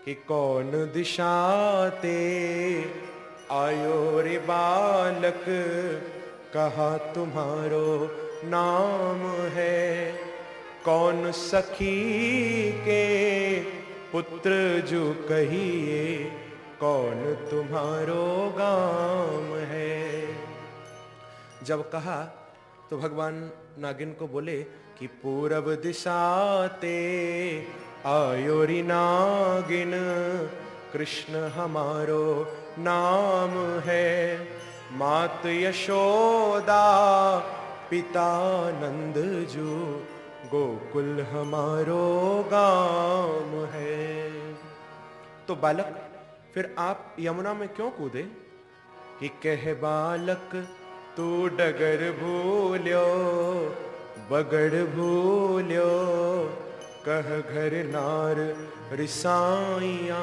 कि कौन दिशाते आयो रे बालक, कहा तुम्हारो नाम है। कौन सखी के पुत्र जो कहिए, कौन तुम्हारो गाम है। जब कहा तो भगवान नागिन को बोले कि पूरब दिशाते आयो री नागिन, कृष्ण हमारो नाम है। मात यशोदा पिता नंद जो, गोकुल हमारो गाम है। तो बालक फिर आप यमुना में क्यों कूदे? कि कह बालक तू डगर भूल्यो, बगड़ भूल्यो, कह घर नार रिसाइया।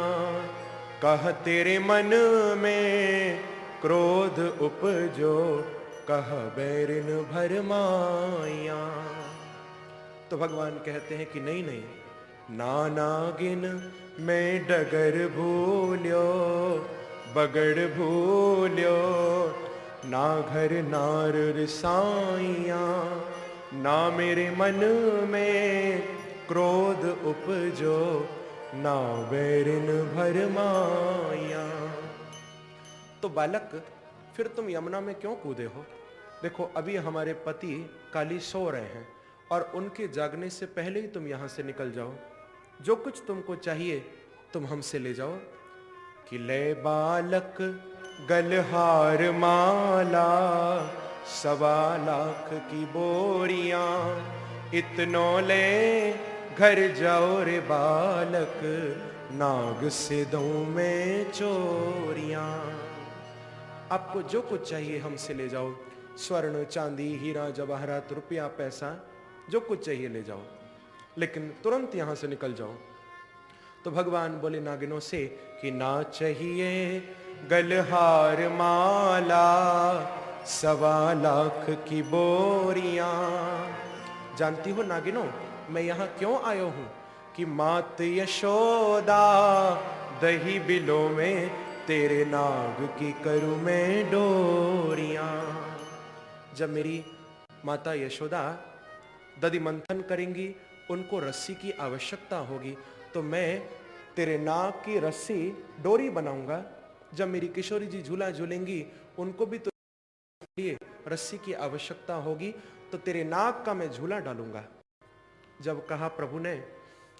कह तेरे मन में क्रोध उपजो, कह बैरिन भरमाया। तो भगवान कहते हैं कि नहीं नहीं, ना नागिन मैं डगर भूल्यो, बगड़ भूल्यो, ना घर नार रिसाइया। ना मेरे मन में क्रोध उपजो, ना बैरिन भरमाया। तो बालक फिर तुम यमुना में क्यों कूदे हो? देखो अभी हमारे पति काली सो रहे हैं और उनके जागने से पहले ही तुम यहां से निकल जाओ। जो कुछ तुमको चाहिए तुम हमसे ले जाओ। कि ले बालक गलहार माला, 1.25 लाख की बोरियां, इतनो ले घर जाओ रे बालक, नाग से दूं मैं चोरियां। आपको जो कुछ चाहिए हमसे ले जाओ, स्वर्ण चांदी हीरा जवाहरात रुपया पैसा जो कुछ चाहिए ले जाओ, लेकिन तुरंत यहां से निकल जाओ। तो भगवान बोले नागिनों से कि ना चाहिए गलहार माला, 1.25 लाख की बोरियां। जानती हो नागिनों मैं यहां क्यों आयो हूं? कि मात यशोदा दही बिलो में, तेरे नाग की करूं मैं डोरियां। जब मेरी माता यशोदा दधि मंथन करेंगी, उनको रस्सी की आवश्यकता होगी, तो मैं तेरे नाग की रस्सी डोरी बनाऊंगा। जब मेरी किशोरी जी झूला झूलेंगी, उनको भी तो लिए रस्सी की आवश्यकता होगी, तो तेरे नाग का मैं झूला डालूंगा। जब कहा प्रभु ने,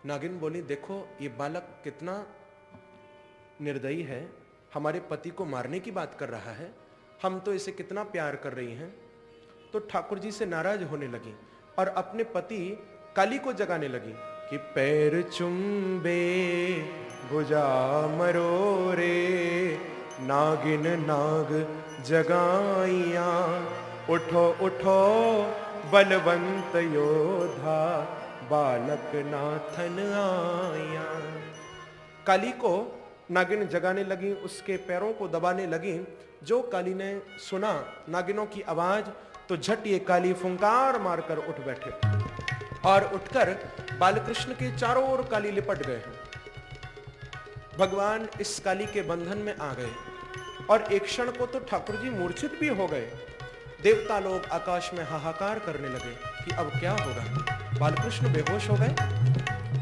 नागिन बोली देखो ये बालक कितना निर्दयी है, हमारे पति को मारने की बात कर रहा है, हम तो इसे कितना प्यार कर रही हैं। तो ठाकुर जी से नाराज होने लगी और अपने पति काली को जगाने लगी कि पैर चुम्बे भुजा मरोरे, नागिन नाग जगाइया। उठो उठो बलवंत योधा, बालक नाथन आया। काली को नागिन जगाने लगी, उसके पैरों को दबाने लगी। जो काली ने सुना नागिनों की आवाज, तो झट ये काली फुंकार मारकर उठ बैठे और उठकर बालकृष्ण के चारों ओर काली लिपट गए। भगवान इस काली के बंधन में आ गए और एक क्षण को तो ठाकुर जी मूर्छित भी हो गए। देवता लोग आकाश में हाहाकार करने लगे कि अब क्या होगा। बालकृष्ण बेहोश हो गए,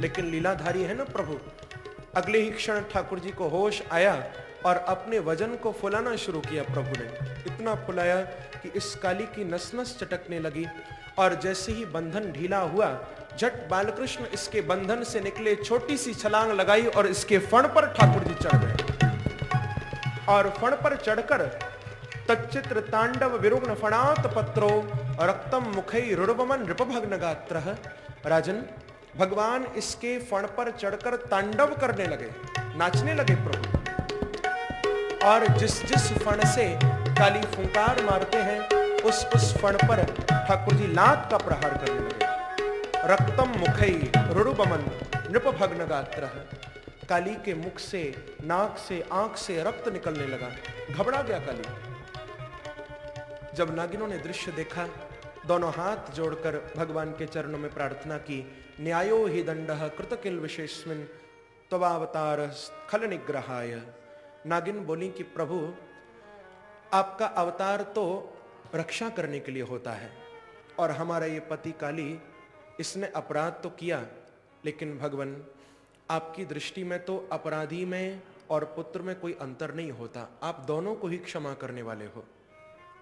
लेकिन लीलाधारी है ना प्रभु। अगले ही क्षण ठाकुर जी को होश आया और अपने वजन को फुलाना शुरू किया। प्रभु ने इतना फुलाया कि इस काली की नस नस चटकने लगी और जैसे ही बंधन ढीला हुआ, झट बालकृष्ण इसके बंधन से निकले, छोटी सी छलांग लगाई और इसके फण पर ठाकुर जी चढ़ गए। और फण पर चढ़कर तच्चित्र तांडव विरुग्ण फणात पत्रो, रक्तम मुखई रुर्वमन नृपभग्न गात्रः। राजन, भगवान इसके फण पर चढ़कर तांडव करने लगे, नाचने लगे प्रभु। और जिस जिस फण से काली फुंकार मारते हैं, उस फण पर ठाकुर जी लात का प्रहार करने लगे। रक्तम मुखई रुरुबमन नृपभग्न गात्रः। काली के मुख से, नाक से, आंख से रक्त निकलने लगा। घबरा गया काली। जब नागिनों ने दृश्य देखा, दोनों हाथ जोड़कर भगवान के चरणों में प्रार्थना की, न्यायो हि दंडः कृत किल विशेषस्मिन्, त्ववावतार खल निग्रहाय। नागिन बोली कि प्रभु आपका अवतार तो रक्षा करने के लिए होता है, और हमारा ये पति काली इसने अपराध तो किया, लेकिन भगवान आपकी दृष्टि में तो अपराधी में और पुत्र में कोई अंतर नहीं होता, आप दोनों को ही क्षमा करने वाले हो।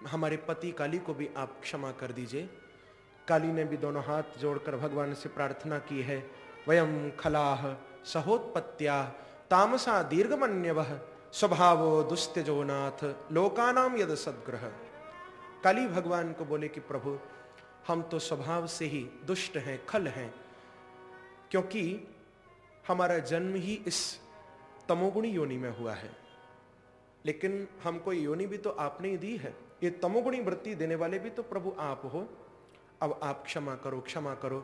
हमारे पति काली को भी आप क्षमा कर दीजिए। काली ने भी दोनों हाथ जोड़कर भगवान से प्रार्थना की है, वयम खलाह सहोत्पत्त्या तामसा दीर्घमन्यवः स्वभावो दुस्त्यजो नाथ लोकानाम यद सद्ग्रह। काली भगवान को बोले कि प्रभु हम तो स्वभाव से ही दुष्ट हैं, खल हैं, क्योंकि हमारा जन्म ही इस तमोगुणी योनि में हुआ है, लेकिन हमको योनि भी तो आपने ही दी है, ये तमोगुणी वृत्ति देने वाले भी तो प्रभु आप हो, अब आप क्षमा करो, क्षमा करो।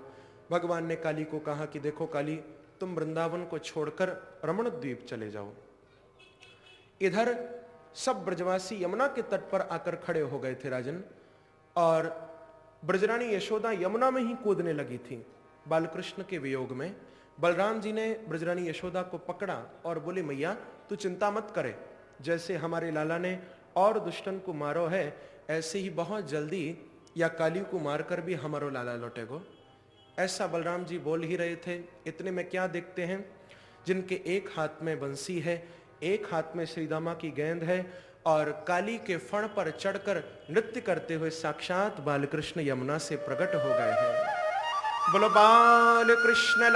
भगवान ने काली को कहा कि देखो काली, तुम वृंदावन को छोड़कर रमण द्वीप चले जाओ। इधर सब ब्रजवासी यमुना के तट पर आकर खड़े हो गए थे राजन, और ब्रजरानी यशोदा यमुना में ही कूदने लगी थी बालकृष्ण के वियोग में। बलराम जी ने ब्रजरानी यशोदा को पकड़ा और बोले, मैया तू चिंता मत करे, जैसे हमारे लाला ने और दुष्टन को मारो है, ऐसे ही बहुत जल्दी या काली को मारकर भी हमारो लाला लौटेगो। ऐसा बलराम जी बोल ही रहे थे, इतने में क्या देखते हैं, जिनके एक हाथ में बंसी है, एक हाथ में श्रीदामा की गेंद है, और काली के फण पर चढ़कर नृत्य करते हुए साक्षात बालकृष्ण यमुना से प्रकट हो गए हैं। बोलो बालकृष्ण